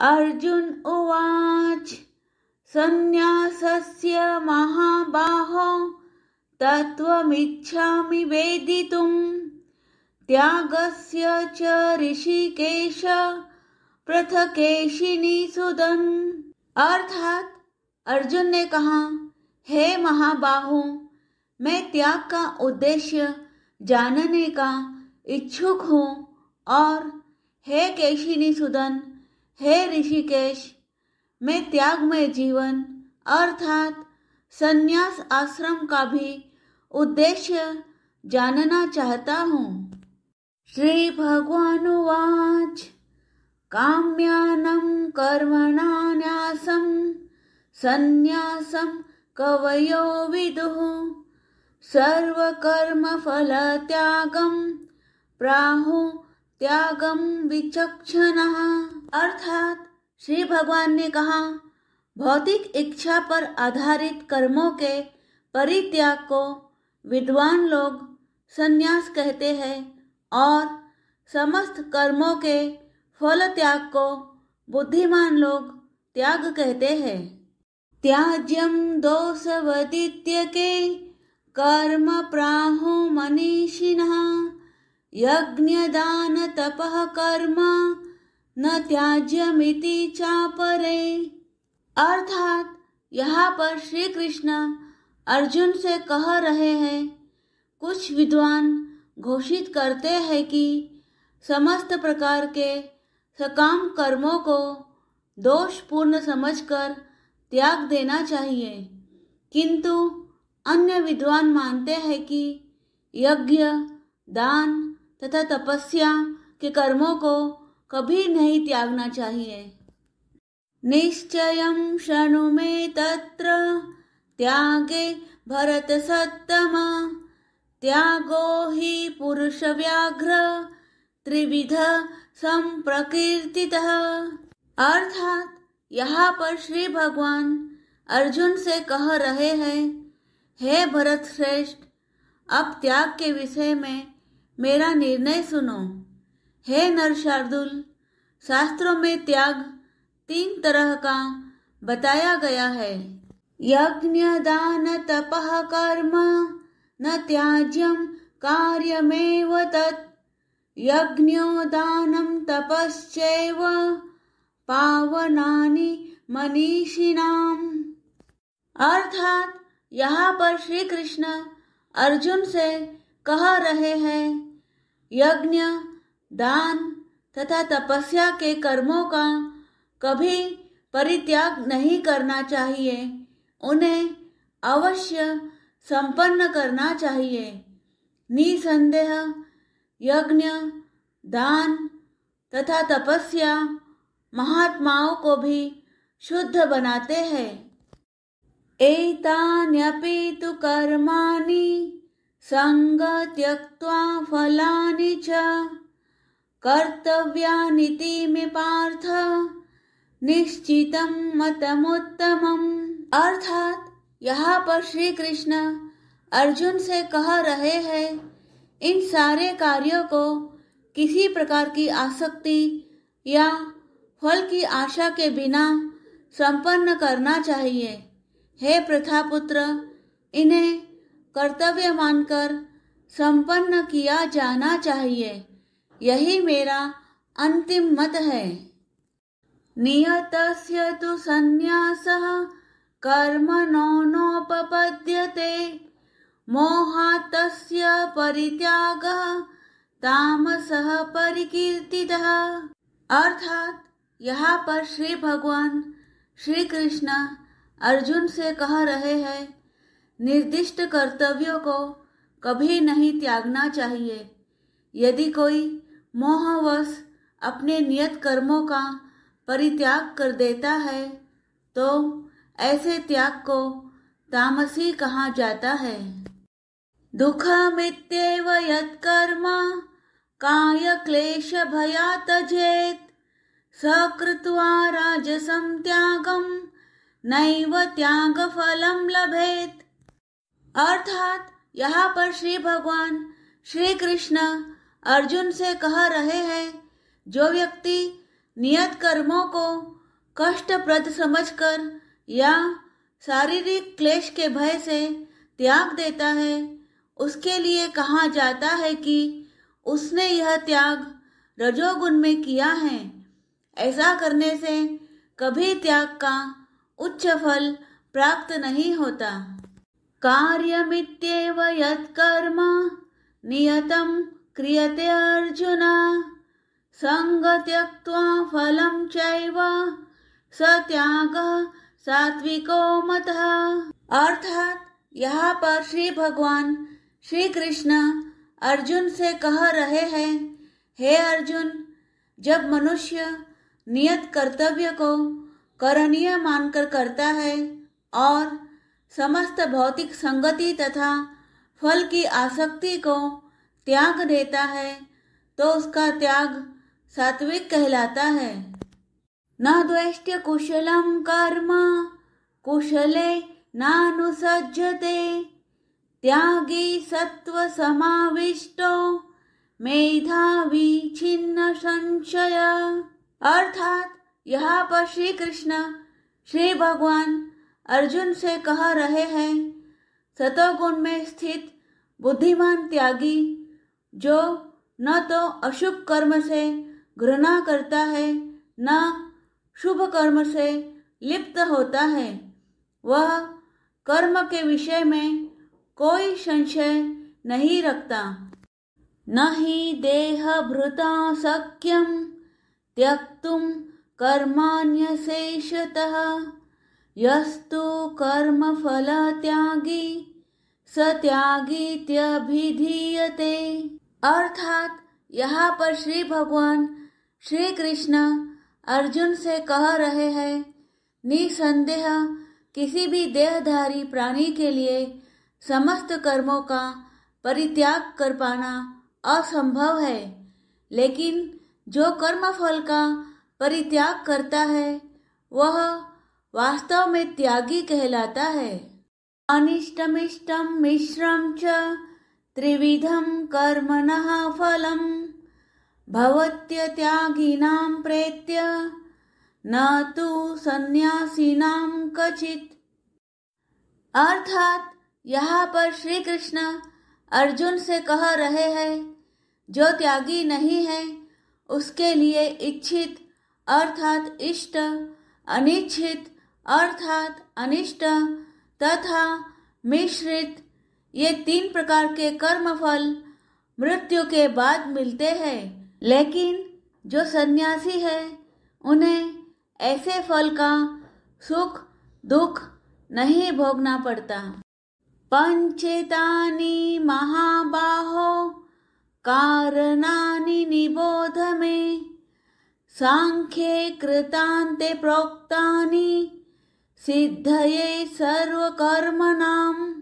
अर्जुन उवाच सन्न्यासस्य महाबाहो तत्त्वमिच्छामि वेदितुम् त्यागस्य च ऋषिकेश पृथकेशिनिषूदन। अर्थात अर्जुन ने कहा, हे महाबाहो, मैं त्याग का उद्देश्य जानने का इच्छुक हूँ और हे केशिनिषूदन, हे ऋषिकेश, मैं त्यागमय जीवन अर्थात संन्यास आश्रम का भी उद्देश्य जानना चाहता हूँ। श्री भगवानुवाच काम्यानं कर्मणान्यासं संन्यासं कवयो विदुः सर्वकर्मफलत्यागं प्राहुः त्यागं विचक्षणः। अर्थात श्री भगवान ने कहा, भौतिक इच्छा पर आधारित कर्मों के परित्याग को विद्वान लोग संन्यास कहते हैं और समस्त कर्मों के फल त्याग को बुद्धिमान लोग त्याग कहते हैं। त्याज्यम दोषवदित्यके कर्म प्राहुः मनीषिणः यज्ञदान तपः कर्म न त्याज्यमिति चापरे। अर्थात यहाँ पर श्री कृष्ण अर्जुन से कह रहे हैं, कुछ विद्वान घोषित करते हैं कि समस्त प्रकार के सकाम कर्मों को दोषपूर्ण समझकर त्याग देना चाहिए, किंतु अन्य विद्वान मानते हैं कि यज्ञ, दान तथा तपस्या के कर्मों को कभी नहीं त्यागना चाहिए। निश्चयं शृणु मे तत्र त्यागे भरतसत्तम त्यागो हि पुरुषव्याघ्र त्रिविध संप्रकीर्तितः। अर्थात यहाँ पर श्री भगवान अर्जुन से कह रहे हैं, हे भरत श्रेष्ठ, अब त्याग के विषय में मेरा निर्णय सुनो। हे नरशार्दूल, शास्त्रों में त्याग 3 तरह का बताया गया है। यज्ञ दान तपः कर्म न त्याज्यम कार्यमेव तत् यज्ञो दानं तपश्चैव पावनानि मनीषिणाम्। अर्थात यहाँ पर श्री कृष्ण अर्जुन से कह रहे हैं, यज्ञ, दान तथा तपस्या के कर्मों का कभी परित्याग नहीं करना चाहिए, उन्हें अवश्य संपन्न करना चाहिए। निसंदेह यज्ञ, दान तथा तपस्या महात्माओं को भी शुद्ध बनाते हैं। एतान्यपि तु कर्माणि संग त्यक्त्वा फलानि च कर्तव्यानिति मे पार्थ निश्चितं मतमुत्तमम्। अर्थात यहाँ पर श्री कृष्ण अर्जुन से कह रहे हैं, इन सारे कार्यों को किसी प्रकार की आसक्ति या फल की आशा के बिना संपन्न करना चाहिए। हे प्रथापुत्र, इन्हें कर्तव्य मानकर संपन्न किया जाना चाहिए। यही मेरा अंतिम मत है। नियतस्य तु संन्यासः कर्मणो नोपपद्यते मोहात् तस्य परित्यागः तामसः परिकीर्तितः। अर्थात यहाँ पर श्री भगवान श्री कृष्ण अर्जुन से कह रहे हैं, निर्दिष्ट कर्तव्यों को कभी नहीं त्यागना चाहिए। यदि कोई मोहवश अपने नियत कर्मों का परित्याग कर देता है तो ऐसे त्याग को तामसी कहा जाता है। दुःखमित्येव यत्कर्म काय क्लेश भयात् त्यजेत् सकृत्वा राजसं त्यागं नैव त्याग फलं लभेत। अर्थात यहाँ पर श्री भगवान श्री कृष्ण अर्जुन से कह रहे हैं, जो व्यक्ति नियत कर्मों को कष्टप्रद समझकर या शारीरिक क्लेश के भय से त्याग देता है, उसके लिए कहा जाता है कि उसने यह त्याग रजोगुण में किया है। ऐसा करने से कभी त्याग का उच्च फल प्राप्त नहीं होता। कार्यमित्येव यत्कर्म नियतं क्रियते अर्जुन संग त्यक्त्वा फलं चैव स त्यागः सात्विको मतः। अर्थात यहाँ पर श्री भगवान श्री कृष्ण अर्जुन से कह रहे हैं, हे अर्जुन, जब मनुष्य नियत कर्तव्य को करणीय मानकर करता है और समस्त भौतिक संगति तथा फल की आसक्ति को त्याग देता है तो उसका त्याग सात्विक कहलाता है। न द्वेष्ट्य कुशलं कर्म कुशले नानुसज्जते त्यागी सत्व समाविष्टो मेधावी छिन्न संशय। अर्थात यहाँ पर श्री कृष्ण श्री भगवान अर्जुन से कह रहे हैं, सतोगुण में स्थित बुद्धिमान त्यागी जो न तो अशुभ कर्म से घृणा करता है न शुभ कर्म से लिप्त होता है, वह कर्म के विषय में कोई संशय नहीं रखता। न ही देहभृता शक्यं त्यक्तुं कर्माण्यशेषतः यस्तु कर्मफल त्यागी स त्यागीत्यभिधीयते। अर्थात यहाँ पर श्री भगवान श्री कृष्ण अर्जुन से कह रहे हैं, निसंदेह किसी भी देहधारी प्राणी के लिए समस्त कर्मों का परित्याग कर पाना असंभव है, लेकिन जो कर्मफल का परित्याग करता है वह वास्तव में त्यागी कहलाता है। अनिष्टमिष्टं मिश्रं च त्रिविधं कर्मणः फलं भवत्यत्यागिनां प्रेत्य न तु सन्यासिनां क्वचित्। अर्थात यहाँ पर श्री कृष्ण अर्जुन से कह रहे हैं, जो त्यागी नहीं है उसके लिए इच्छित अर्थात इष्ट, अनिच्छित अर्थात अनिष्ट तथा मिश्रित ये 3 प्रकार के कर्मफल मृत्यु के बाद मिलते हैं, लेकिन जो सन्यासी है उन्हें ऐसे फल का सुख दुख नहीं भोगना पड़ता। पंचेतानि महाबाहो कारणानि निबोध मे सांख्ये कृतान्ते प्रोक्तानि सिद्धये सर्वकर्मणाम्।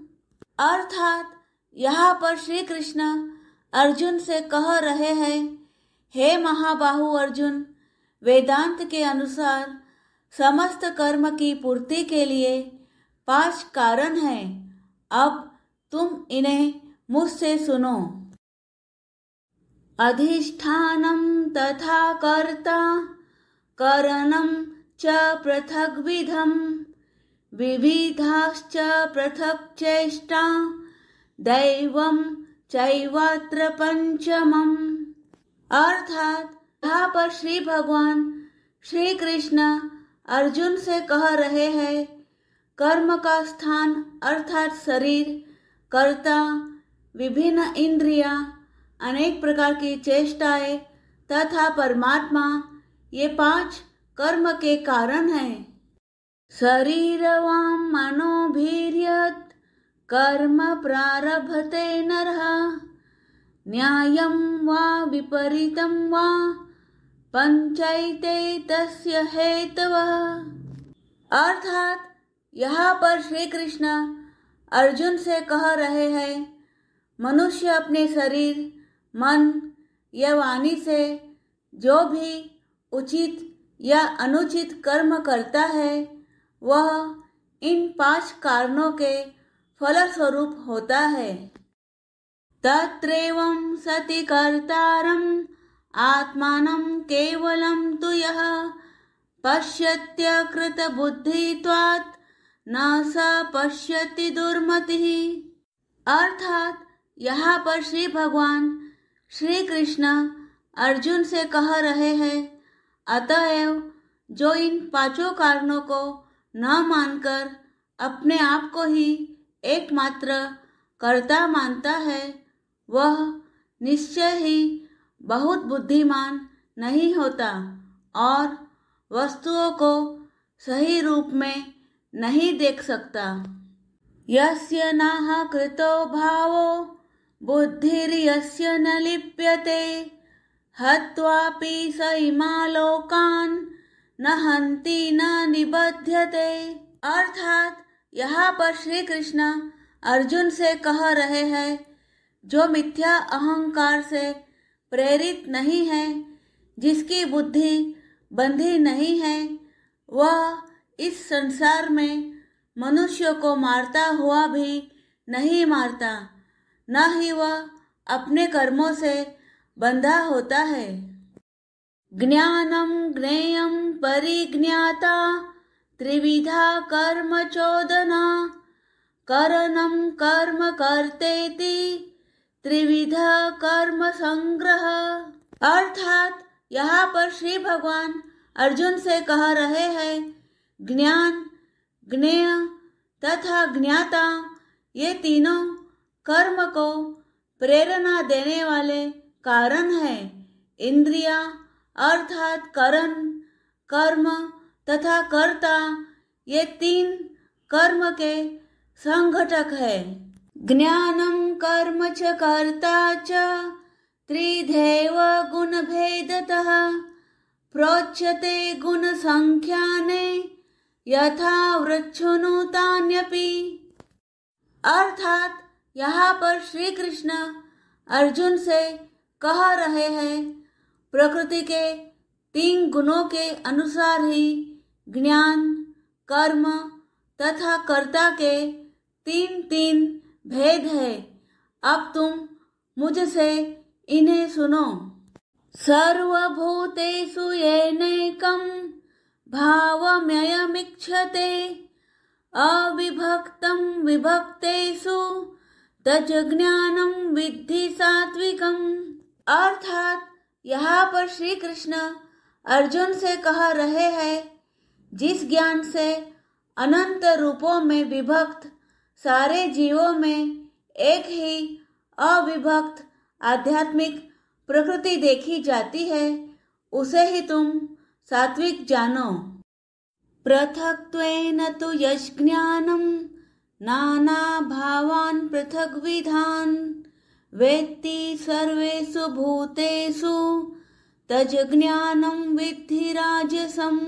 अर्थात यहाँ पर श्री कृष्ण अर्जुन से कह रहे हैं, हे महाबाहु अर्जुन, वेदांत के अनुसार समस्त कर्म की पूर्ति के लिए 5 कारण हैं। अब तुम इन्हें मुझसे सुनो। अधिष्ठानं तथा कर्ता करणं च पृथग्विधं विविधाश्च पृथक् चेष्टा दैवं चैवात्र पंचमम्। अर्थात यहाँ पर श्री भगवान श्री कृष्ण अर्जुन से कह रहे हैं, कर्म का स्थान अर्थात शरीर, कर्ता, विभिन्न इंद्रियां, अनेक प्रकार की चेष्टाएं तथा परमात्मा, ये 5 कर्म के कारण हैं। शरीरवां मनोभिर्यत् कर्म प्रारभते नरः न्यायं वा विपरीतं वा पंचैते तस्य हेतवः। अर्थात यहाँ पर श्री कृष्ण अर्जुन से कह रहे हैं, मनुष्य अपने शरीर, मन या वाणी से जो भी उचित या अनुचित कर्म करता है वह इन 5 कारणों के फलस्वरूप होता है। तत्रैवं सति कर्तारम् आत्मानं केवलं तु यः पश्यत्यकृतबुद्धित्वात् न स पश्यति दुर्मतिः। अर्थात यहाँ पर श्री भगवान श्री कृष्ण अर्जुन से कह रहे हैं, अतएव जो इन पांचों कारणों को न मानकर अपने आप को ही एकमात्र कर्ता मानता है, वह निश्चय ही बहुत बुद्धिमान नहीं होता और वस्तुओं को सही रूप में नहीं देख सकता। यस्य नाह कृतो भावो बुद्धिर्यस्य न लिप्यते हत्वापि स इमालोकान् न हन्ति न निबध्यते। अर्थात यहाँ पर श्री कृष्ण अर्जुन से कह रहे हैं, जो मिथ्या अहंकार से प्रेरित नहीं है, जिसकी बुद्धि बंधी नहीं है, वह इस संसार में मनुष्य को मारता हुआ भी नहीं मारता, न ही वह अपने कर्मों से बंधा होता है। ज्ञानम ज्ञेयम परिज्ञाता त्रिविधा कर्म चोदना करणम कर्म कर्तेति त्रिविधा कर्म संग्रह। अर्थात यहाँ पर श्री भगवान अर्जुन से कह रहे हैं, ज्ञान, ज्ञेय तथा ज्ञाता ये तीनों कर्म को प्रेरणा देने वाले कारण है। इंद्रिया अर्थात करण, कर्म तथा कर्ता ये तीन कर्म के संघटक है। ज्ञानम कर्म च कर्ता च त्रिधैव गुण भेदतः प्रोच्यते गुण संख्याने यथा वृक्षोनुतान्यपि। अर्थात यहाँ पर श्री कृष्ण अर्जुन से कह रहे हैं, प्रकृति के 3 गुणों के अनुसार ही ज्ञान, कर्म तथा कर्ता के 3 भेद है। अब तुम मुझसे इन्हें सुनो। सर्वभूतेषु येनैकं भावमयमीक्षते अविभक्तं विभक्तेषु तज्ज्ञानं विद्धि सात्विकम्। अर्थात यहाँ पर श्री कृष्ण अर्जुन से कह रहे हैं, जिस ज्ञान से अनंत रूपों में विभक्त सारे जीवों में एक ही अविभक्त आध्यात्मिक प्रकृति देखी जाती है, उसे ही तुम सात्विक जानो। पृथक्त्वेन तु यज्ञानं नाना भावान् पृथग्विधान् वेत्ति सर्वेषु भूतेषु तज्ज्ञानं विद्धि राजसम्।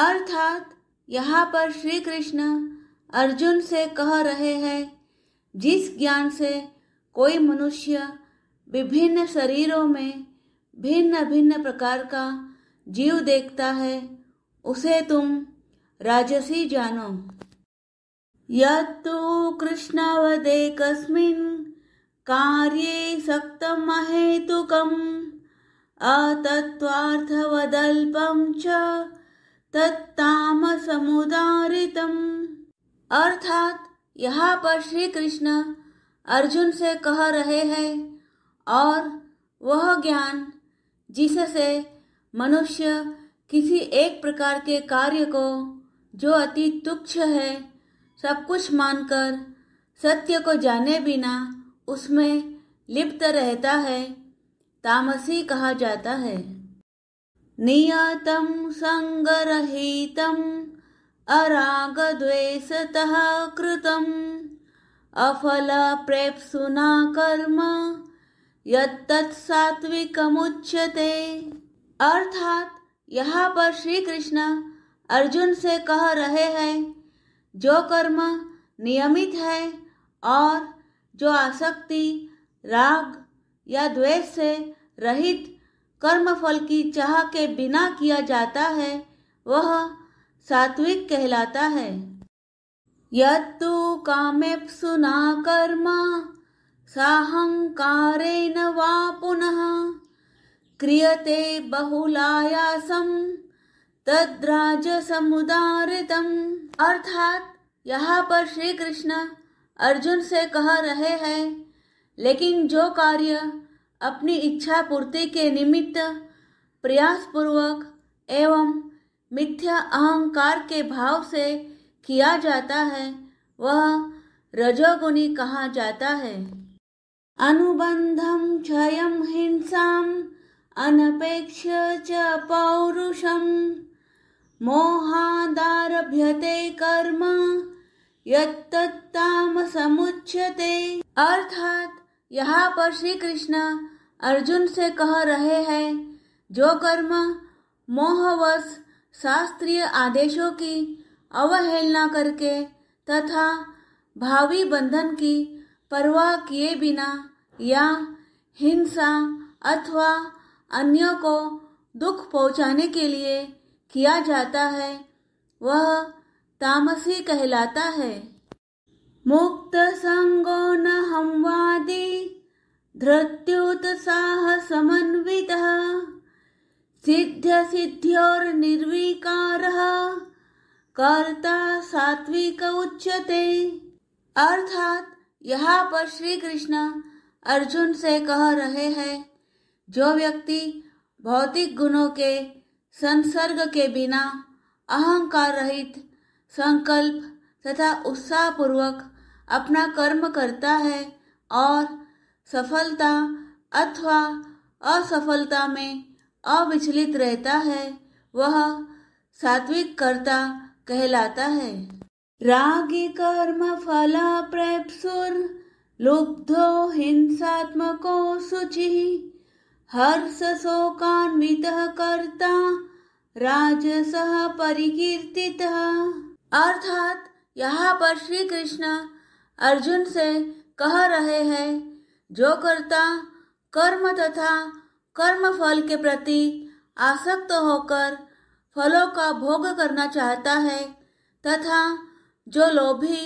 अर्थात यहाँ पर श्री कृष्ण अर्जुन से कह रहे हैं, जिस ज्ञान से कोई मनुष्य विभिन्न शरीरों में भिन्न भिन्न प्रकार का जीव देखता है, उसे तुम राजसी जानो। यत्तु कृष्णावदेकस्मिन् कार्ये सक्तम् अहेतुकम् अतत्त्वार्थवदल्पं च तत्तामसमुदारितम्। अर्थात यहाँ पर श्री कृष्ण अर्जुन से कह रहे हैं, और वह ज्ञान जिससे मनुष्य किसी एक प्रकार के कार्य को जो अति तुच्छ है सब कुछ मानकर सत्य को जाने बिना उसमें लिप्त रहता है, तामसी कहा जाता है। नियतं संगरहितं अरागद्वेषतः कृतं अफल प्रेप्सुना कर्म यत्तत् सात्विकमुच्यते। अर्थात यहाँ पर श्री कृष्ण अर्जुन से कह रहे हैं, जो कर्म नियमित है और जो आसक्ति, राग या द्वेष से रहित कर्म फल की चाह के बिना किया जाता है, वह सात्विक कहलाता है। यत्तु कामेप्सुना कर्म साहंकारेण वा पुनः क्रियते बहुलायासम तद्राजसमुदारितम। अर्थात यहाँ पर श्री कृष्ण अर्जुन से कह रहे हैं, लेकिन जो कार्य अपनी इच्छा पूर्ति के निमित्त प्रयासपूर्वक एवं मिथ्या अहंकार के भाव से किया जाता है वह रजोगुणी कहा जाता है। अनुबंधम क्षयम हिंसाम अनपेक्ष्य च पौरुषम मोहादारभ्यते कर्म यत्तत्तामसमुच्यते। अर्थात यहाँ पर श्री कृष्ण अर्जुन से कह रहे हैं, जो कर्म मोहवश शास्त्रीय आदेशों की अवहेलना करके तथा भावी बंधन की परवाह किए बिना या हिंसा अथवा अन्यों को दुख पहुंचाने के लिए किया जाता है वह तामसी कहलाता है। मुक्त संगो न हमवादी धृत्युत्साह समन्वितः सिद्ध सिद्ध्योर्निर्विकारः कर्ता सात्विक उच्यते। अर्थात यहाँ पर श्री कृष्ण अर्जुन से कह रहे हैं, जो व्यक्ति भौतिक गुणों के संसर्ग के बिना अहंकार रहित संकल्प तथा उत्साह पूर्वक अपना कर्म करता है और सफलता अथवा असफलता में अविचलित रहता है वह सात्विक कर्ता कहलाता है। रागी कर्म फल प्रेप्सुर लुब्धो हिंसात्मको शुचिः हर्ष शोकान्वितः कर्ता राजसः परिकीर्तितः। अर्थात यहाँ पर श्री कृष्ण अर्जुन से कह रहे हैं, जो कर्ता कर्म तथा कर्म फल के प्रति आसक्त होकर फलों का भोग करना चाहता है तथा जो लोभी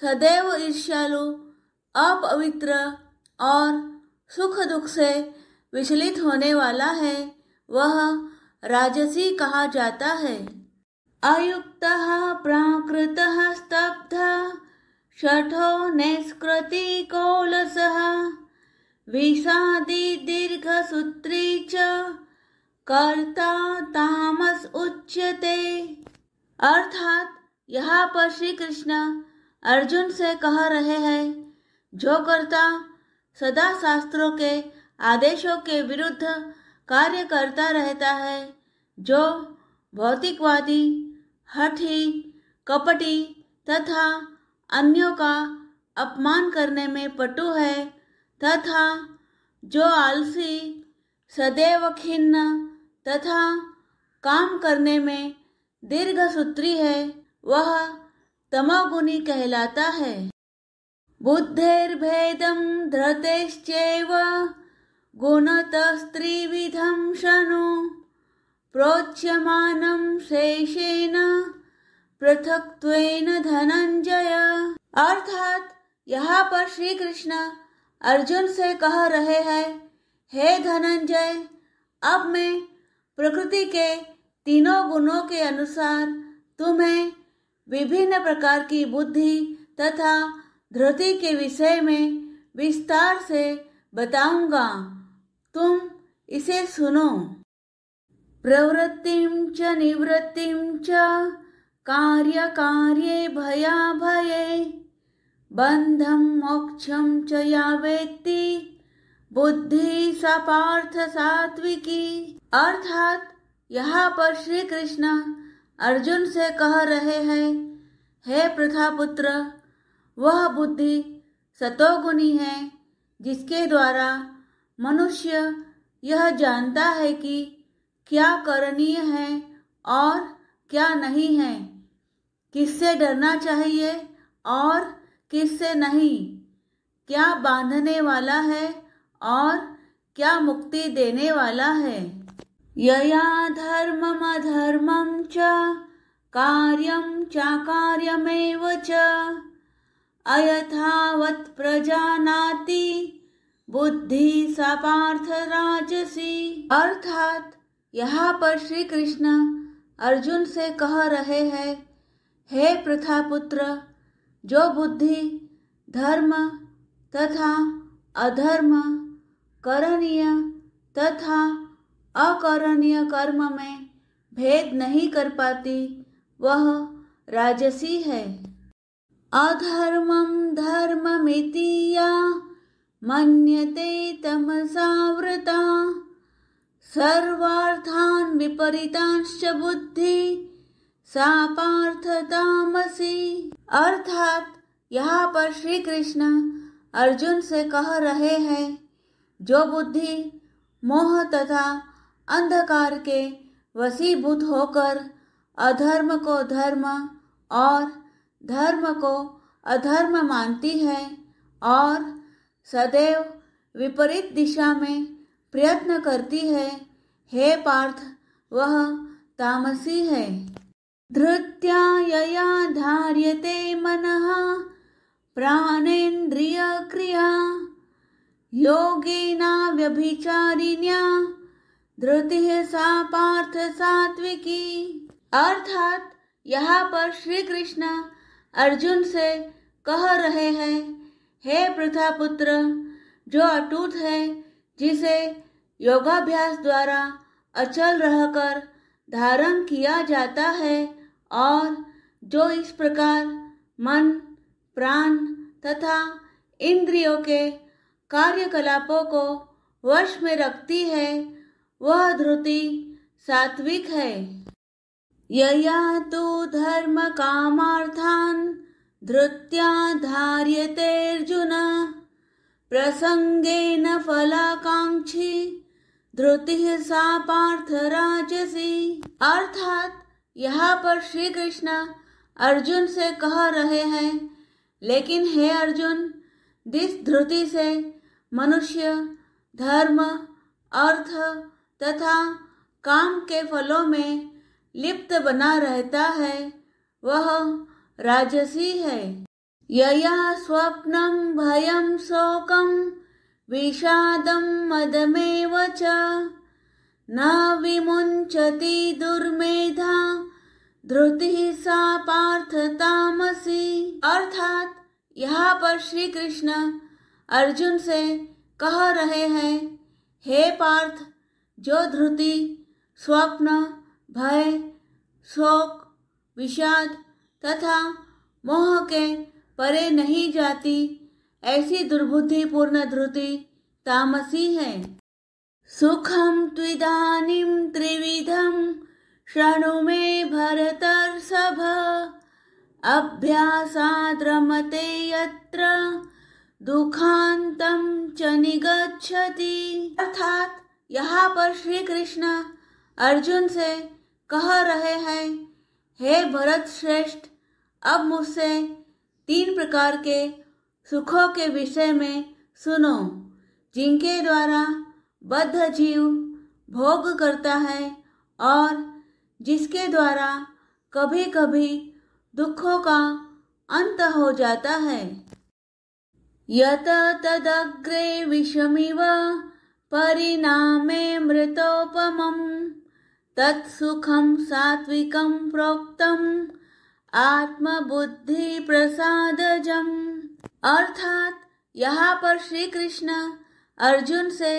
सदैव ईर्ष्यालु अपवित्र और सुख दुख से विचलित होने वाला है वह राजसी कहा जाता है। अयुक्तः प्राकृतः स्तब्धः शठो नैष्कृतिकोलसः विषादी दीर्घसूत्री च कर्ता तामस उच्यते। अर्थात यहाँ पर श्री कृष्ण अर्जुन से कह रहे हैं, जो कर्ता सदा शास्त्रों के आदेशों के विरुद्ध कार्य करता रहता है, जो भौतिकवादी हठी कपटी तथा अन्यों का अपमान करने में पटु है तथा जो आलसी सदैव खिन्न तथा काम करने में दीर्घसूत्री है वह तमोगुणी कहलाता है। बुद्धेर्भेदं धृतेश्चैव गुणतस्त्रिविधं शृणु प्रोच्यमानं शेषेण पृथक्त्वेन धनंजय। अर्थात यहाँ पर श्री कृष्ण अर्जुन से कह रहे हैं, हे धनंजय, अब मैं प्रकृति के तीनों गुणों के अनुसार तुम्हें विभिन्न प्रकार की बुद्धि तथा धृति के विषय में विस्तार से बताऊंगा, तुम इसे सुनो। प्रवृत्तिं च निवृत्तिं च कार्य कार्ये भयाभये बंधं मोक्षं च या वेत्ति बुद्धि सा पार्थ सात्विकी। अर्थात यहाँ पर श्री कृष्ण अर्जुन से कह रहे हैं, हे प्रथापुत्र, वह बुद्धि सतोगुणी है जिसके द्वारा मनुष्य यह जानता है कि क्या करणीय है और क्या नहीं है, किससे डरना चाहिए और किससे नहीं, क्या बांधने वाला है और क्या मुक्ति देने वाला है। यया धर्मम अधर्मं च कार्यं चाकार्यमेव च अयथावत् प्रजानाति बुद्धि सा पार्थ राजसी। अर्थात यहाँ पर श्री कृष्ण अर्जुन से कह रहे हैं, हे प्रथापुत्र, जो बुद्धि धर्म तथा अधर्म, करणीय तथा अकरणीय कर्म में भेद नहीं कर पाती, वह राजसी है। अधर्मं धर्ममिति या मन्यते तमसावृता, सर्वार्थान् विपरीतांश्च बुद्धि सा पार्थ तामसी। अर्थात यहाँ पर श्री कृष्ण अर्जुन से कह रहे हैं, जो बुद्धि मोह तथा अंधकार के वशीभूत होकर अधर्म को धर्म और धर्म को अधर्म मानती है और सदैव विपरीत दिशा में प्रयत्न करती है, हे पार्थ, वह तामसी है। धृत्या यया धार्यते मनः प्राणेन्द्रिय क्रिया, योगेना व्यभिचारिण्या धृतिः सा पार्थ सात्विकी। अर्थात यहाँ पर श्री कृष्ण अर्जुन से कह रहे हैं, हे प्रथापुत्र, जो अटूट है, जिसे योगाभ्यास द्वारा अचल रहकर धारण किया जाता है और जो इस प्रकार मन, प्राण तथा इंद्रियों के कार्यकलापों को वश में रखती है, वह धृति सात्विक है। यया तु धर्म कामार्थान् धृत्या धार्यते अर्जुन, प्रसंगेन फलाकांक्षी धृतिः सा पार्थ राजसी। अर्थात यहाँ पर श्री कृष्ण अर्जुन से कह रहे हैं, लेकिन हे अर्जुन, जिस धृति से मनुष्य धर्म, अर्थ तथा काम के फलों में लिप्त बना रहता है, वह राजसी है। यया स्वप्नं भयं शोकं विषादं मदमेव च न विमुञ्चति दुर्मेधा धृतिः सा पार्थ तामसी। अर्थात यहाँ पर श्री कृष्ण अर्जुन से कह रहे हैं, हे पार्थ, जो धृति स्वप्न, भय, शोक, विषाद तथा मोह के परे नहीं जाती, ऐसी दुर्बुद्धिपूर्ण धृति तामसी है। सुखम त्विदानीं त्रिविधं शृणु मे भरतर्षभ, अभ्यासाद् रमते यत्र दुखांतं च निगच्छति। अर्थात यहाँ पर श्री कृष्ण अर्जुन से कह रहे हैं, हे भरत श्रेष्ठ, अब मुझसे 3 प्रकार के सुखों के विषय में सुनो, जिनके द्वारा बद्ध जीव भोग करता है और जिसके द्वारा कभी कभी दुखों का अंत हो जाता है। यत तदग्रे विषमिव परिणामे मृतोपमम् तत्सुखं सात्विकं प्रोक्तम् आत्मबुद्धि प्रसादजम्। अर्थात यहाँ पर श्री कृष्ण अर्जुन से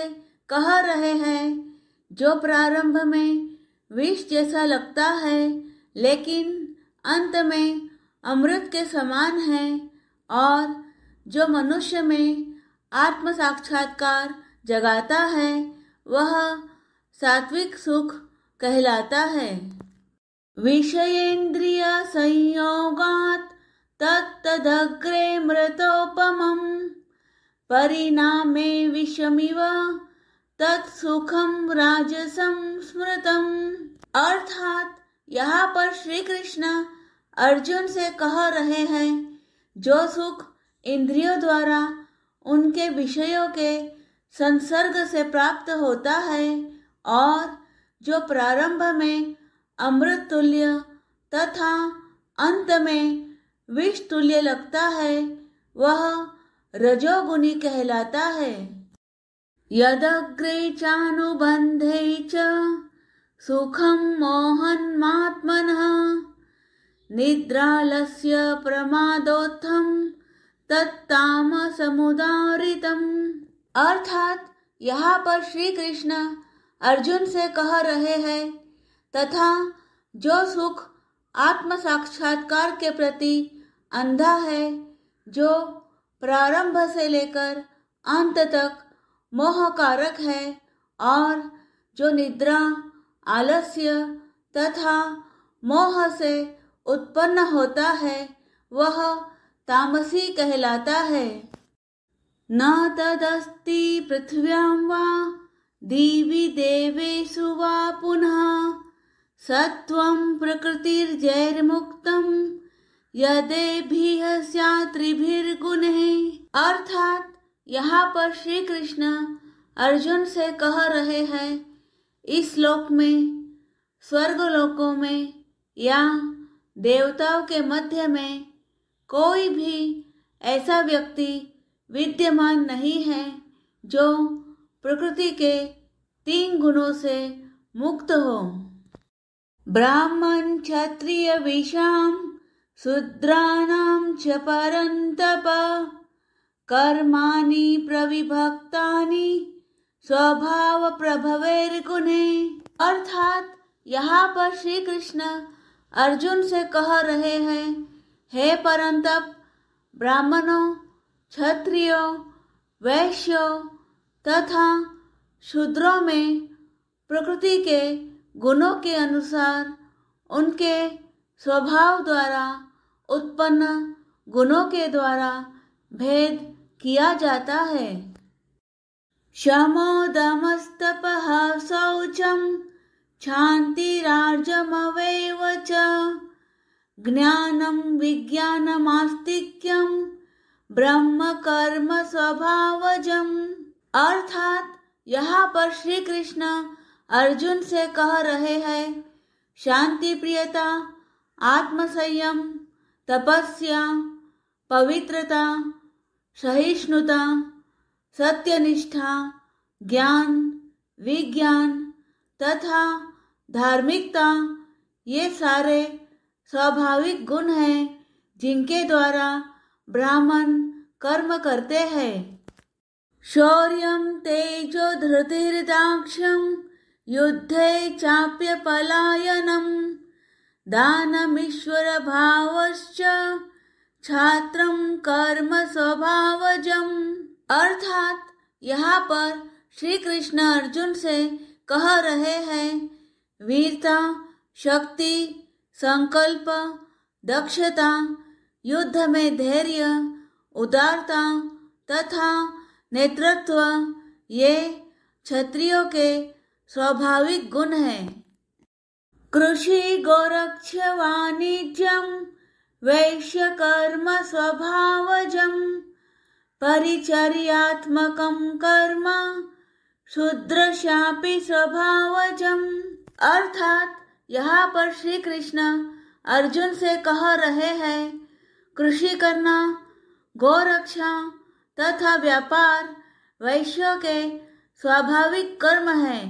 कह रहे हैं, जो प्रारंभ में विष जैसा लगता है लेकिन अंत में अमृत के समान है और जो मनुष्य में आत्म साक्षात्कार जगाता है, वह सात्विक सुख कहलाता है। विषयेन्द्रिय संयोगात् तत्तदग्रे मृतोपमम् परिणामे विषमिव तत्सुखम राजसं स्मृतम्। अर्थात यहाँ पर श्री कृष्ण अर्जुन से कह रहे हैं, जो सुख इंद्रियों द्वारा उनके विषयों के संसर्ग से प्राप्त होता है और जो प्रारंभ में अमृत तुल्य तथा अंत में विष तुल्य लगता है, वह रजोगुणी कहलाता है। यदग्रे चानुबन्धे च सुखं मोहन्मात्मनः निद्रालस्य प्रमादोत्थम तत्तामसमुदारितम्। अर्थात यहाँ पर श्री कृष्ण अर्जुन से कह रहे हैं तथा जो सुख आत्म साक्षात्कार के प्रति अंधा है, जो प्रारंभ से लेकर अंत तक मोहकारक है और जो निद्रा, आलस्य तथा मोह से उत्पन्न होता है, वह तामसी कहलाता है। न तदस्ति पृथिव्यां वा दिवि देवेषु वा पुनः सत्वं प्रकृतिर्जैर्मुक्तं यदेभिः स्यात् त्रिभिर्गुणैः। अर्थात यहाँ पर श्री कृष्ण अर्जुन से कह रहे हैं, इस लोक में, स्वर्ग लोकों में या देवताओं के मध्य में कोई भी ऐसा व्यक्ति विद्यमान नहीं है जो प्रकृति के 3 गुणों से मुक्त हो। ब्राह्मण क्षत्रिय विषाम शूद्राणां च परन्तप कर्माणि प्रविभक्तानि स्वभाव प्रभवैर्गुणे। अर्थात यहाँ पर श्री कृष्ण अर्जुन से कह रहे हैं, हे परंतप, ब्राह्मणों, क्षत्रियों, वैश्यों तथा शूद्रों में प्रकृति के गुणों के अनुसार उनके स्वभाव द्वारा उत्पन्न गुणों के द्वारा भेद किया जाता है। शमो दमस्तपः शौचम क्षान्तिरार्जमवेव च ज्ञानम विज्ञानमास्तिक्यम ब्रह्म कर्म स्वभावजम। अर्थात यहाँ पर श्री कृष्ण अर्जुन से कह रहे हैं, शांति प्रियता, आत्मसंयम, तपस्या, पवित्रता, सहिष्णुता, सत्यनिष्ठा, ज्ञान, विज्ञान तथा धार्मिकता, ये सारे स्वाभाविक गुण हैं जिनके द्वारा ब्राह्मण कर्म करते हैं। शौर्यं तेजो धृतिर्दाक्ष्यं युद्धे चाप्य पलायनम दानमीश्वर भावश्च छात्रं कर्म स्वभावजम। अर्थात यहाँ पर श्री कृष्ण अर्जुन से कह रहे हैं, वीरता, शक्ति, संकल्प, दक्षता, युद्ध में धैर्य, उदारता तथा नेतृत्व, ये क्षत्रियों के स्वाभाविक गुण हैं। कृषि गोरक्ष वाणिज्यम वैश्य कर्म स्वभावजम परिचर्यात्मकं कर्म शूद्रशापि स्वभावजम। अर्थात यहाँ पर श्री कृष्ण अर्जुन से कह रहे हैं, कृषि करना, गोरक्षा तथा व्यापार वैश्यों के स्वाभाविक कर्म है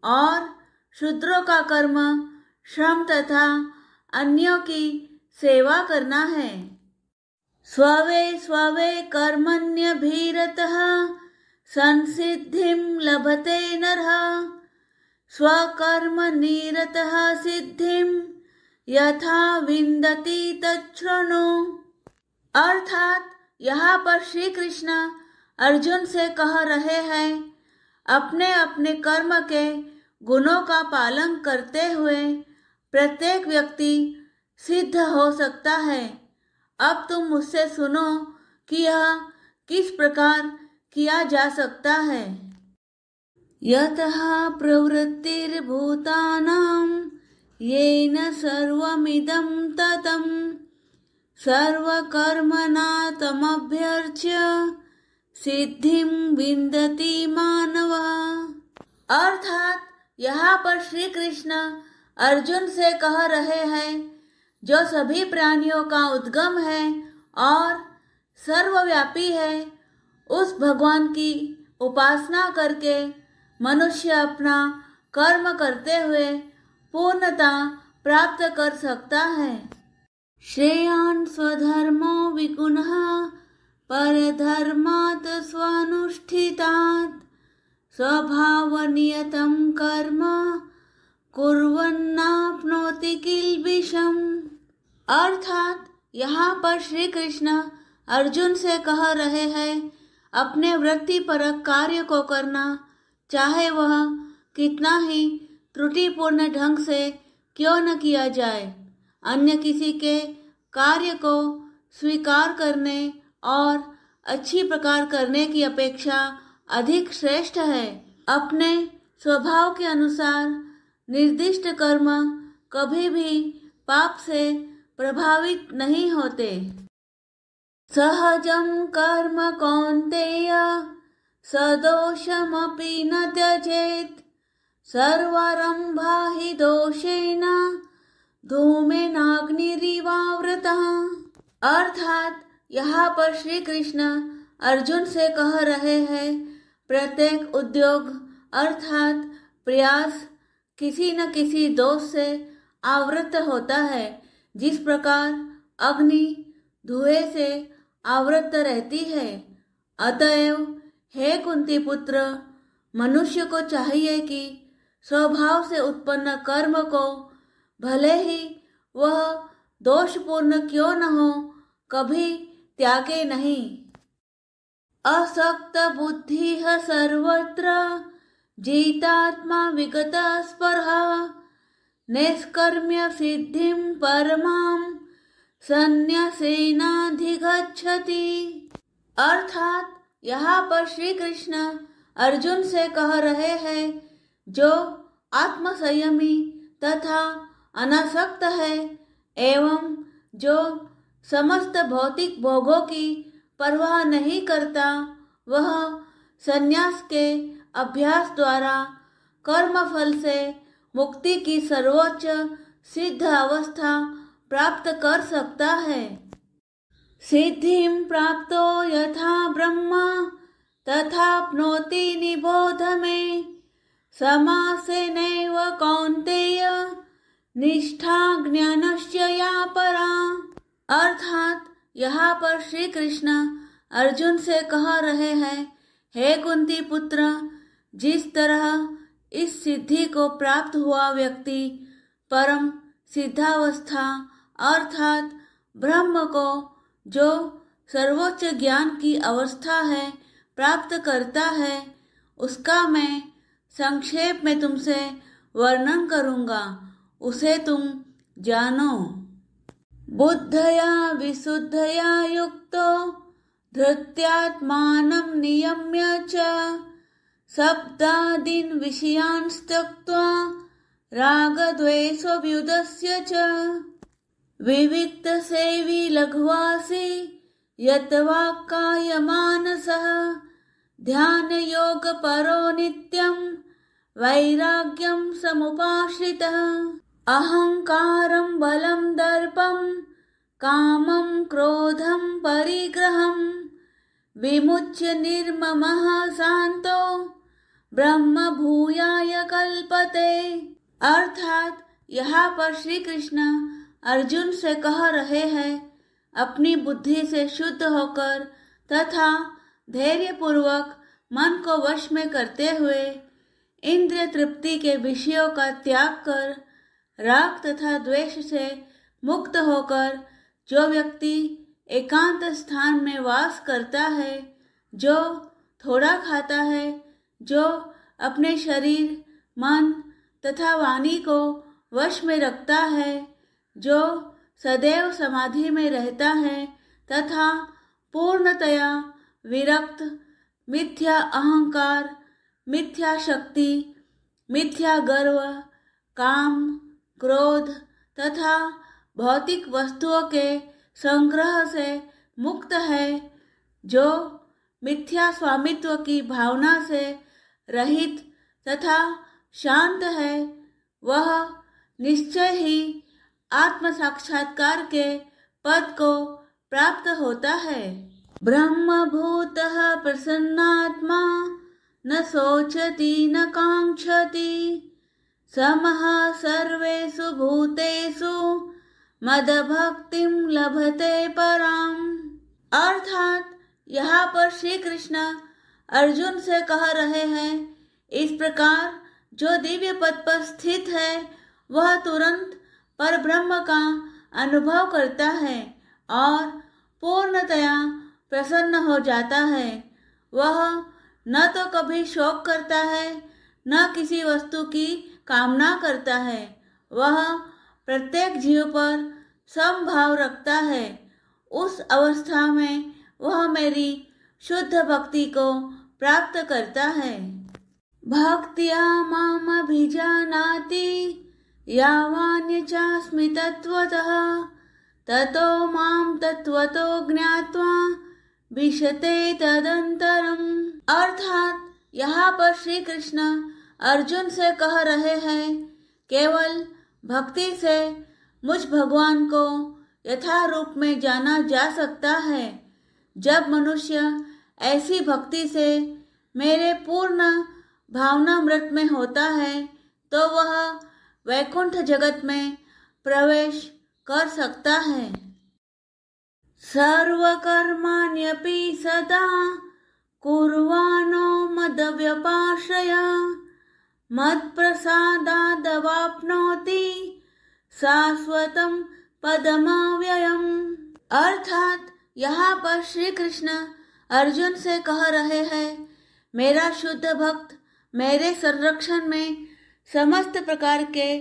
और शूद्रों का कर्म श्रम तथा अन्यों की सेवा करना है। स्वे स्वे कर्मण्यभिरतः संसिद्धिं लभते नरः स्वकर्म निरतः सिद्धिं यथा विन्दति तच्छृणु। अर्थात यहाँ पर श्री कृष्ण अर्जुन से कह रहे हैं, अपने अपने कर्म के गुणों का पालन करते हुए प्रत्येक व्यक्ति सिद्ध हो सकता है। अब तुम मुझसे सुनो कि यह किस प्रकार किया जा सकता है। यतः प्रवृत्तिर्भूतानां येन सर्वमिदं ततं सर्वकर्मणा तमभ्यर्च्य सिद्धिं विन्दति मानवः। अर्थात यहाँ पर श्री कृष्ण अर्जुन से कह रहे हैं, जो सभी प्राणियों का उद्गम है और सर्वव्यापी है, उस भगवान की उपासना करके मनुष्य अपना कर्म करते हुए पूर्णता प्राप्त कर सकता है। श्रेयान् स्वधर्मो विगुणः परधर्मात् स्वानुष्ठितात् स्वभावनियतं कर्म कुर्वन्नाप्नोति किल्बिषम्। अर्थात यहाँ पर श्री कृष्ण अर्जुन से कह रहे हैं, अपने वृत्तिपरक कार्य को करना, चाहे वह कितना ही त्रुटिपूर्ण ढंग से क्यों न किया जाए, अन्य किसी के कार्य को स्वीकार करने और अच्छी प्रकार करने की अपेक्षा अधिक श्रेष्ठ है। अपने स्वभाव के अनुसार निर्दिष्ट कर्म कभी भी पाप से प्रभावित नहीं होते। सहजं कर्म कौन्तेय सदोषमपि न त्यजेत् सर्वारम्भा हि दोषेण धूमेनाग्निरिवावृतः। अर्थात यहाँ पर श्री कृष्ण अर्जुन से कह रहे हैं, प्रत्येक उद्योग अर्थात प्रयास किसी न किसी दोष से आवृत होता है। जिस प्रकार अग्नि धुएं से आवृत रहती है। अतएव हे कुंती पुत्र, मनुष्य को चाहिए कि स्वभाव से उत्पन्न कर्म को भले ही वह दोषपूर्ण क्यों न हो, कभी त्यागे नहीं। असक्त बुद्धिः सर्वत्र जितात्मा विगत स्पृहा नैष्कर्म्य सिद्धिं परमां संन्यासेनाधिगच्छति। अर्थात यहाँ पर श्री कृष्ण अर्जुन से कह रहे हैं, जो आत्मसंयमी तथा अनासक्त है एवं जो समस्त भौतिक भोगों की परवाह नहीं करता, वह संन्यास के अभ्यास द्वारा कर्मफल से मुक्ति की सर्वोच्च सिद्ध अवस्था प्राप्त कर सकता है। सिद्धिं प्राप्तो यथा ब्रह्म तथाप्नोति निबोध मे समासेनैव कौन्तेय निष्ठा ज्ञानस्य या परा। अर्थात यहाँ पर श्री कृष्ण अर्जुन से कह रहे हैं, हे कुंती पुत्र, जिस तरह इस सिद्धि को प्राप्त हुआ व्यक्ति परम सिद्धावस्था अर्थात ब्रह्म को, जो सर्वोच्च ज्ञान की अवस्था है, प्राप्त करता है, उसका मैं संक्षेप में तुमसे वर्णन करूँगा, उसे तुम जानो। बुद्धया विशुद्धया युक्तो धृत्यात्मानं नियम्य च शब्दादीन् विषयान् त्यक्त्वा रागद्वेषव्युदस्य च विविक्तसेवी लघ्वासी यत्वाक्कायमानसः ध्यानयोगपरो नित्यं वैराग्यं समुपाश्रितः अहंकारं बलं दर्पं कामं क्रोधं परिग्रहं विमुच्य निर्ममः शांतो ब्रह्म भूयाय कल्पते। अर्थात यहाँ पर श्री कृष्ण अर्जुन से कह रहे हैं, अपनी बुद्धि से शुद्ध होकर तथा धैर्यपूर्वक मन को वश में करते हुए इंद्रिय तृप्ति के विषयों का त्याग कर राग तथा द्वेष से मुक्त होकर जो व्यक्ति एकांत स्थान में वास करता है, जो थोड़ा खाता है, जो अपने शरीर मन तथा वाणी को वश में रखता है, जो सदैव समाधि में रहता है तथा पूर्णतया विरक्त, मिथ्या अहंकार, मिथ्या शक्ति, मिथ्या गर्व, काम, क्रोध तथा भौतिक वस्तुओं के संग्रह से मुक्त है, जो मिथ्या स्वामित्व की भावना से रहित तथा शांत है, वह निश्चय ही आत्म साक्षात्कार के पद को प्राप्त होता है। ब्रह्मभूतः प्रसन्नात्मा न सोचति न कांक्षति समः सर्वेषु भूतेषु मदभक्तिं लभते पराम। अर्थात यहाँ पर श्री कृष्ण अर्जुन से कह रहे हैं, इस प्रकार जो दिव्य पद पर स्थित है वह तुरंत पर ब्रह्म का अनुभव करता है और पूर्णतया प्रसन्न हो जाता है। वह न तो कभी शोक करता है न किसी वस्तु की कामना करता है। वह प्रत्येक जीव पर समभाव रखता है। उस अवस्था में वह मेरी शुद्ध भक्ति को प्राप्त करता है। भक्त्या माम अभिजानाति यावान्यचास्मि तत्त्वतः ततो माम तत्त्वतो ज्ञात्वा विशते तदंतरम। अर्थात यहाँ पर श्री कृष्ण अर्जुन से कह रहे हैं, केवल भक्ति से मुझ भगवान को यथारूप में जाना जा सकता है। जब मनुष्य ऐसी भक्ति से मेरे पूर्ण भावनामृत में होता है तो वह वैकुंठ जगत में प्रवेश कर सकता है। सर्वकर्माण्यपि सदा कुर्वाणो मदव्यपाश्रया मत्प्रसादादवाप्नोति शाश्वतं पदमव्ययम्। अर्थात यहाँ पर श्री कृष्ण अर्जुन से कह रहे हैं, मेरा शुद्ध भक्त मेरे संरक्षण में समस्त प्रकार के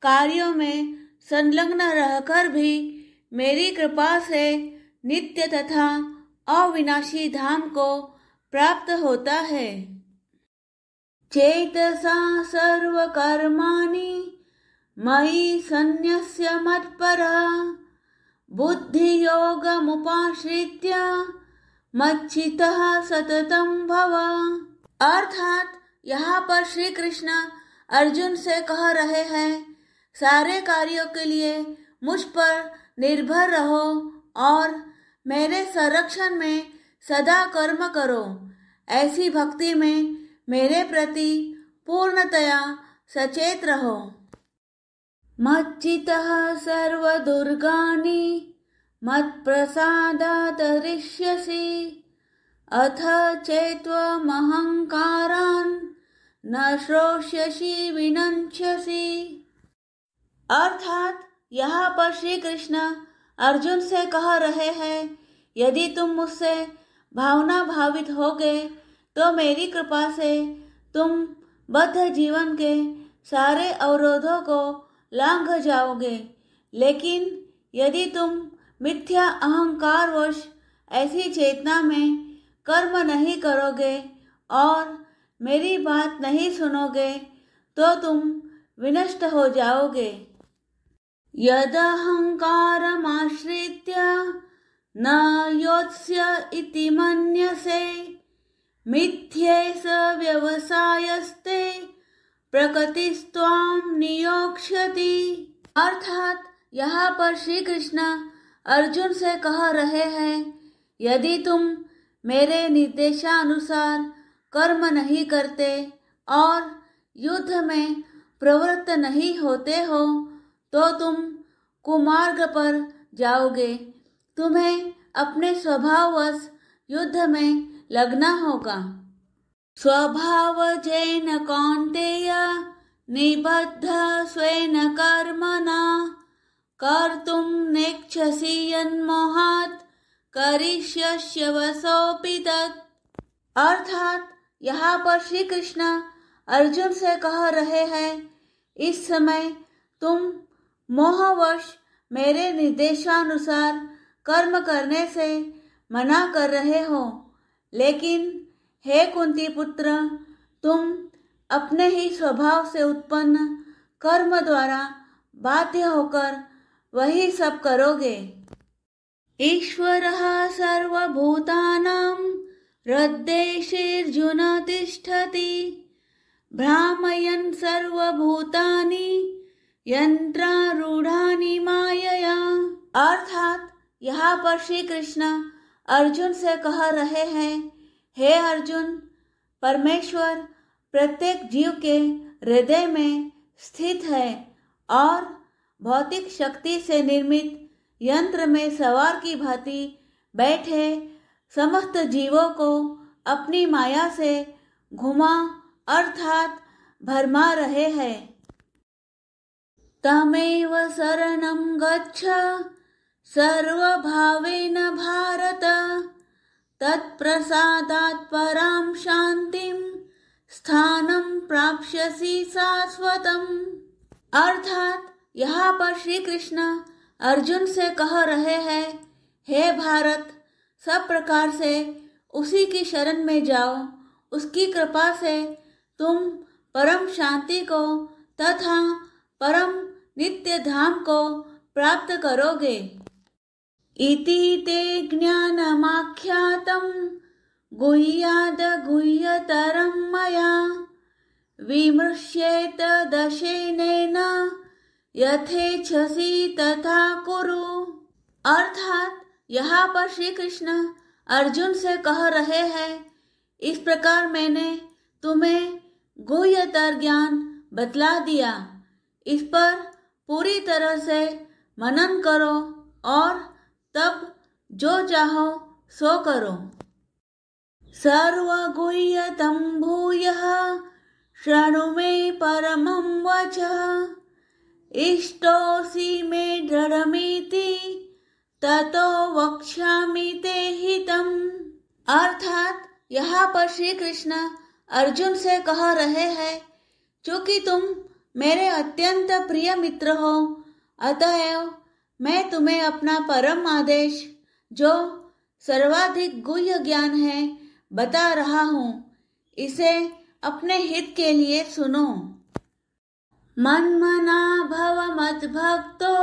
कार्यों में संलग्न रहकर भी मेरी कृपा से नित्य तथा अविनाशी धाम को प्राप्त होता है। चेतसा सर्वकर्माणि मयि सन्न्यस्य मत्परः बुद्धियोगमुपाश्रित्य मच्चितः सततं भव। अर्थात यहाँ पर श्री कृष्ण अर्जुन से कह रहे हैं, सारे कार्यों के लिए मुझ पर निर्भर रहो और मेरे संरक्षण में सदा कर्म करो। ऐसी भक्ति में मेरे प्रति पूर्णतया सचेत रहो। मच्चितः सर्वदुर्गाणि मत्प्रसादात् हरिष्यसि अथ चेत्त्वमहङ्कारान् न श्रोष्यसि विनश्यसि। अर्थात यहाँ पर श्री कृष्ण अर्जुन से कह रहे हैं, यदि तुम मुझसे भावना भावित होगे तो मेरी कृपा से तुम बद्ध जीवन के सारे अवरोधों को लांघ जाओगे। लेकिन यदि तुम मिथ्या अहंकारवश ऐसी चेतना में कर्म नहीं करोगे और मेरी बात नहीं सुनोगे तो तुम विनष्ट हो जाओगे। यदहंकारमाश्रित्य न योत्स्य इति मन्यसे मिथ्येष व्यवसायस्ते प्रकृतिस्त्वां नियोक्ष्यति। अर्थात यहाँ पर श्री कृष्ण अर्जुन से कह रहे हैं, यदि तुम मेरे निर्देशानुसार कर्म नहीं करते और युद्ध में प्रवृत्त नहीं होते हो तो तुम कुमार्ग पर जाओगे। तुम्हें अपने स्वभाववश युद्ध में लगना होगा। स्वभावजेन कौन्तेय निबद्ध स्वेन कर्मणा कर्तुं नेच्छसि यन्मोहात् करिष्यस्य वशोऽपि तत्। अर्थात यहाँ पर श्री कृष्ण अर्जुन से कह रहे हैं, इस समय तुम मोहवश मेरे निर्देशानुसार कर्म करने से मना कर रहे हो। लेकिन हे कुंती पुत्र, तुम अपने ही स्वभाव से उत्पन्न कर्म द्वारा बाध्य होकर वही सब करोगे। ईश्वरः सर्वभूतानां हृद्देशेऽर्जुन तिष्ठति भ्रामयन् सर्वभूतानि यंत्रारूढ़ानि मायया। अर्थात यहाँ पर श्री कृष्ण अर्जुन से कह रहे हैं, हे अर्जुन, परमेश्वर प्रत्येक जीव के हृदय में स्थित है और भौतिक शक्ति से निर्मित यंत्र में सवार की भांति बैठे समस्त जीवों को अपनी माया से घुमा अर्थात भरमा रहे हैं। तमेव शरणं गच्छ सर्वभावेन भारत, तत्प्रसादात् परां शांतिं स्थानं प्राप्स्यसि शाश्वतम्। अर्थात यहाँ पर श्री कृष्ण अर्जुन से कह रहे हैं, हे भारत, सब प्रकार से उसी की शरण में जाओ, उसकी कृपा से तुम परम शांति को तथा परम नित्य धाम को प्राप्त करोगे। इति ते ज्ञानमाख्यातं गुह्याद् गुह्यतरं मया, विमृश्येत दशेनेन यथेच्छसि तथा कुरु। अर्थात यहाँ पर श्री कृष्ण अर्जुन से कह रहे हैं, इस प्रकार मैंने तुम्हें गुह्यतर ज्ञान बतला दिया, इस पर पूरी तरह से मनन करो और तब जो चाहो सो करो। सर्वगुह्यतं भूयः शृणु मे परमं वचः, इष्टोऽसि मे दृढमिति ततो वक्ष्यामि ते हितम्। अर्थात यहाँ पर श्री कृष्ण अर्जुन से कह रहे हैं, चूंकि तुम मेरे अत्यंत प्रिय मित्र हो, अतएव मैं तुम्हें अपना परम आदेश जो सर्वाधिक गुह्य ज्ञान है बता रहा हूँ, इसे अपने हित के लिए सुनो। मन्मना भव मद्भक्तो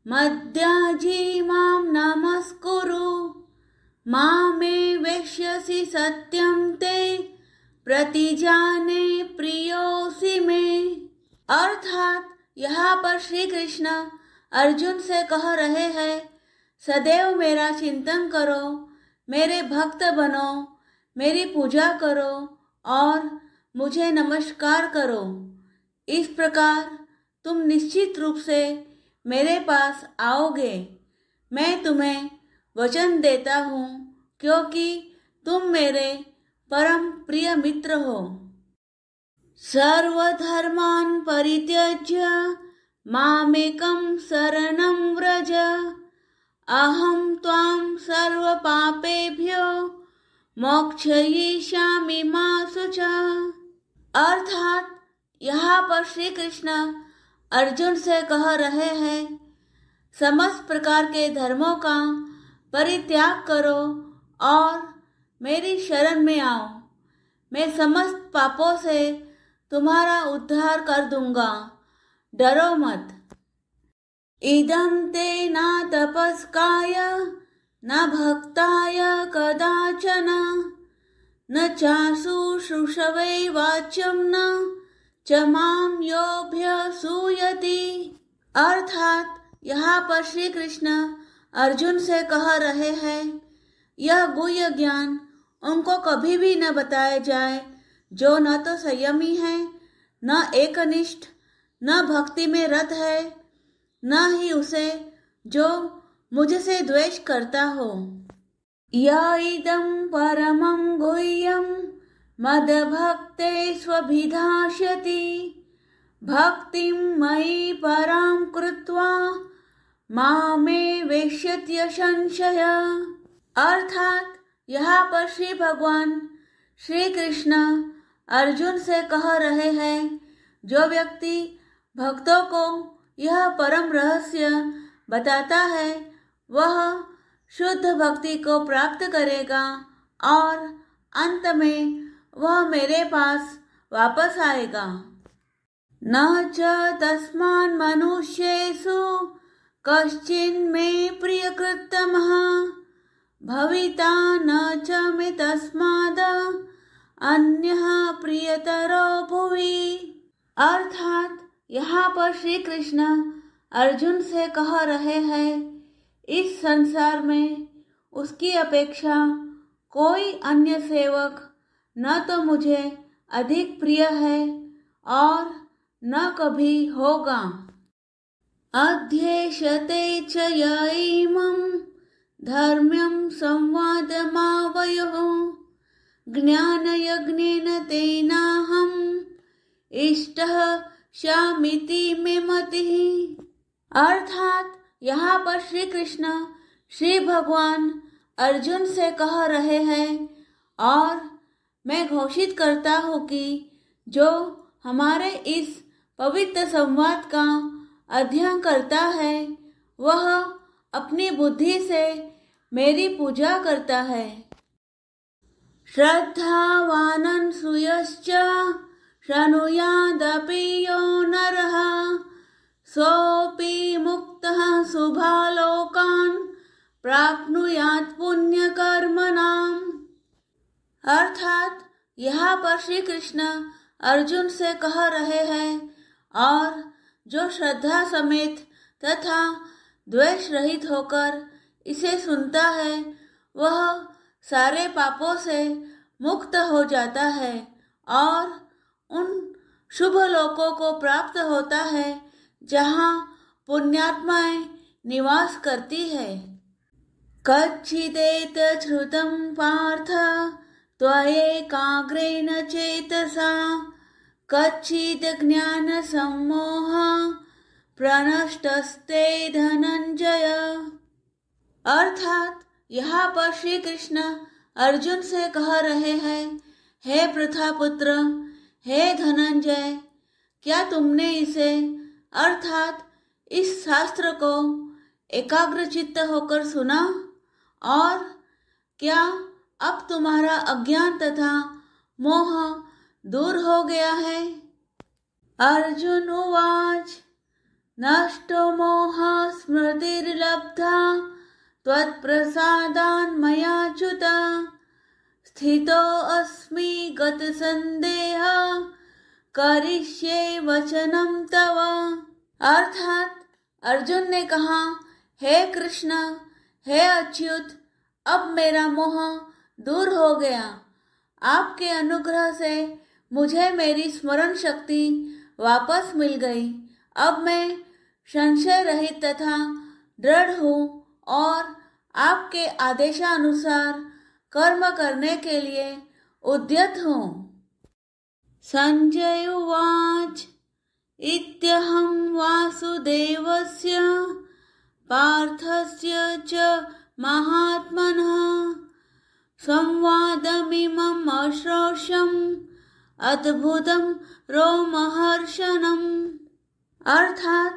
मद्याजी मां नमस्कुरु, मामे वेश्यसि सत्यं ते प्रतिजाने प्रियोऽसि मे। अर्थात यहाँ पर श्री कृष्ण अर्जुन से कह रहे हैं, सदैव मेरा चिंतन करो, मेरे भक्त बनो, मेरी पूजा करो और मुझे नमस्कार करो। इस प्रकार तुम निश्चित रूप से मेरे पास आओगे। मैं तुम्हें वचन देता हूँ, क्योंकि तुम मेरे परम प्रिय मित्र हो। सर्वधर्मान् परित्यज्य मामेकं शरणं व्रज, अहं त्वां सर्वपापेभ्यो मोक्षयिष्यामि मा शुचः। अर्थात यहाँ पर श्री कृष्ण अर्जुन से कह रहे हैं, समस्त प्रकार के धर्मों का परित्याग करो और मेरी शरण में आओ। मैं समस्त पापों से तुम्हारा उद्धार कर दूंगा, डरो मत। इदं ते न तपस्काय न भक्ताय कदाचन, न चाशुश्रूषवे वाच्यं न च मां योऽभ्यसूयति। अर्थात यहाँ पर श्री कृष्ण अर्जुन से कह रहे हैं, यह गुह्य ज्ञान उनको कभी भी न बताया जाए जो न तो संयमी है, न एकनिष्ठ, न भक्ति में रत है, न ही उसे जो मुझसे द्वेष करता हो। य इदं परमं गुह्यं मद्भक्ते स्वभिधास्यति, भक्तिं मयि परां कृत्वा मामे वेश्यत्य संशय। अर्थात यहाँ पर श्री भगवान श्री कृष्ण अर्जुन से कह रहे हैं, जो व्यक्ति भक्तों को यह परम रहस्य बताता है, वह शुद्ध भक्ति को प्राप्त करेगा और अंत में वह मेरे पास वापस आएगा। न च तस्मान् मनुष्येषु कश्चिन्मे प्रियकृत्तमः, भविता न च मे तस्माद् अन्यः प्रियतरो भुवि। अर्थात यहाँ पर श्री कृष्ण अर्जुन से कह रहे हैं, इस संसार में उसकी अपेक्षा कोई अन्य सेवक न तो मुझे अधिक प्रिय है और न कभी होगा। अध्येषते च य इमं धर्म्यं संवादमावयोः ज्ञानयज्ञेन तेनाहम् इष्टः शामिति मे मतिः। अर्थात यहाँ पर श्री कृष्ण श्री भगवान अर्जुन से कह रहे हैं और मैं घोषित करता हूँ कि जो हमारे इस पवित्र संवाद का अध्ययन करता है वह अपनी बुद्धि से मेरी पूजा करता है। श्रद्धावानन् सूयश्च शृणुयादपि यो नरः सोऽपि मुक्तः शुभालोकान् प्राप्नुयात् पुण्यकर्मणाम्। अर्थात यहाँ पर श्री कृष्ण अर्जुन से कह रहे हैं और जो श्रद्धा समेत तथा द्वेष रहित होकर इसे सुनता है वह सारे पापों से मुक्त हो जाता है और उन शुभ लोकों को प्राप्त होता है जहाँ पुण्यात्माएं निवास करती है। कच्चिदेत श्रुतं पार्थ त्वयैकाग्रेण चेतसा कच्चित् ज्ञान सम्मोह प्रणष्टस्ते धनंजय। अर्थात यहाँ पर श्री कृष्ण अर्जुन से कह रहे हैं, हे प्रथापुत्र, हे धनंजय, क्या तुमने इसे अर्थात इस शास्त्र को एकाग्रचित्त होकर सुना और क्या अब तुम्हारा अज्ञान तथा मोह दूर हो गया है। अर्जुन उवाच नष्टो मोह स्मृतिर्लब्धा त्वत्प्रसादान् मयाच्युत स्थितो अस्मि गतसन्देह करिष्ये वचनं तव। अर्थात अर्जुन ने कहा, हे कृष्ण, हे अच्युत, अब मेरा मोह दूर हो गया। आपके अनुग्रह से मुझे मेरी स्मरण शक्ति वापस मिल गई। अब मैं संशय रहित तथा दृढ़ हूँ और आपके आदेशानुसार कर्म करने के लिए उद्यत हूँ। संजय उवाच इत्यहं वासुदेवस्य पार्थस्य च महात्मनः संवादमिमम् अश्रोष्यम् अद्भुतं रोमहर्षणम्। अर्थात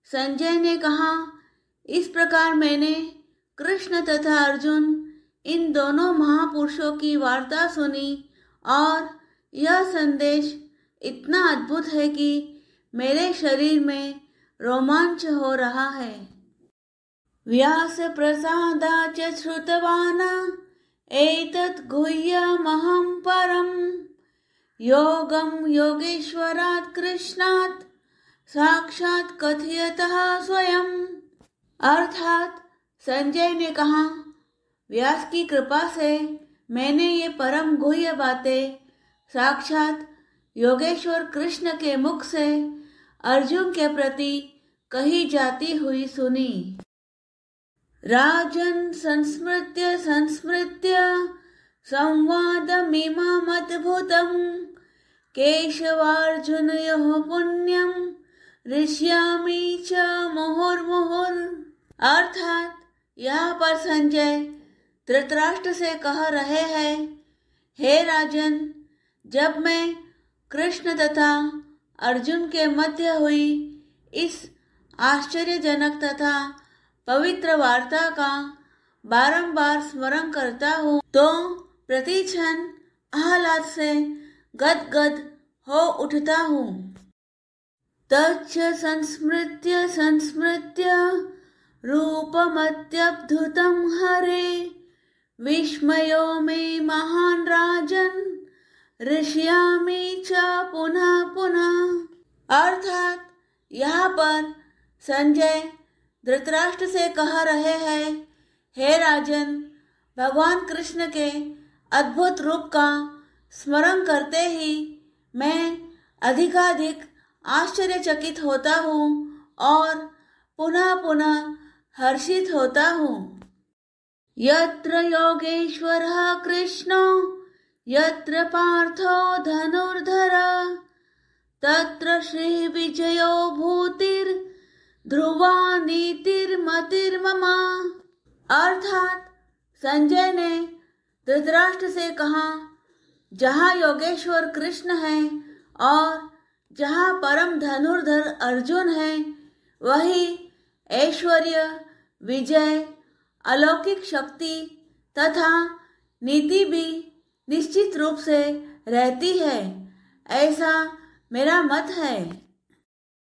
संजय ने कहा, इस प्रकार मैंने कृष्ण तथा अर्जुन इन दोनों महापुरुषों की वार्ता सुनी और यह संदेश इतना अद्भुत है कि मेरे शरीर में रोमांच हो रहा है। व्यास प्रसादाच श्रुतवान् एतत् गुह्यमहं परं योगं योगेश्वरात् कृष्णात् साक्षात् कथयतः स्वयं। अर्थात संजय ने कहा, व्यास की कृपा से मैंने ये परम गुह्य बातें साक्षात योगेश्वर कृष्ण के मुख से अर्जुन के प्रति कही जाती हुई सुनी। राजन् संस्मृत्य संस्मृत्य संवादमिममद्भुतं केशवार्जुनयोः पुण्यं ऋष्यामि च मुहुर्मुहुर्। अर्थात यहाँ पर संजय धृतराष्ट्र से कह रहे हैं, हे राजन, जब मैं कृष्ण तथा अर्जुन के मध्य हुई इस आश्चर्यजनक तथा पवित्र वार्ता का बारंबार स्मरण करता हूँ तो प्रति क्षण आह्लाद से गदगद हो उठता हूँ। तच्च संस्मृत्य संस्मृत्य रूपमत्यद्भुतं हरे विस्मयो मे महान् राजन् ऋष्यामि च पुनः पुनः। अर्थात यहाँ पर संजय धृतराष्ट्र से कह रहे हैं, हे राजन, भगवान कृष्ण के अद्भुत रूप का स्मरण करते ही मैं अधिकाधिक आश्चर्यचकित होता हूँ और पुनः पुनः हर्षित होता हूँ। यत्र योगेश्वरः कृष्णो यत्र पार्थो धनुर्धरः तत्र श्री विजयो भूतिर् ध्रुवा नीतिर्मतिर्मम। अर्थात संजय ने धृतराष्ट्र से कहा, जहाँ योगेश्वर कृष्ण है और जहाँ परम धनुर्धर अर्जुन है, वही ऐश्वर्य, विजय, अलौकिक शक्ति तथा नीति भी निश्चित रूप से रहती है, ऐसा मेरा मत है।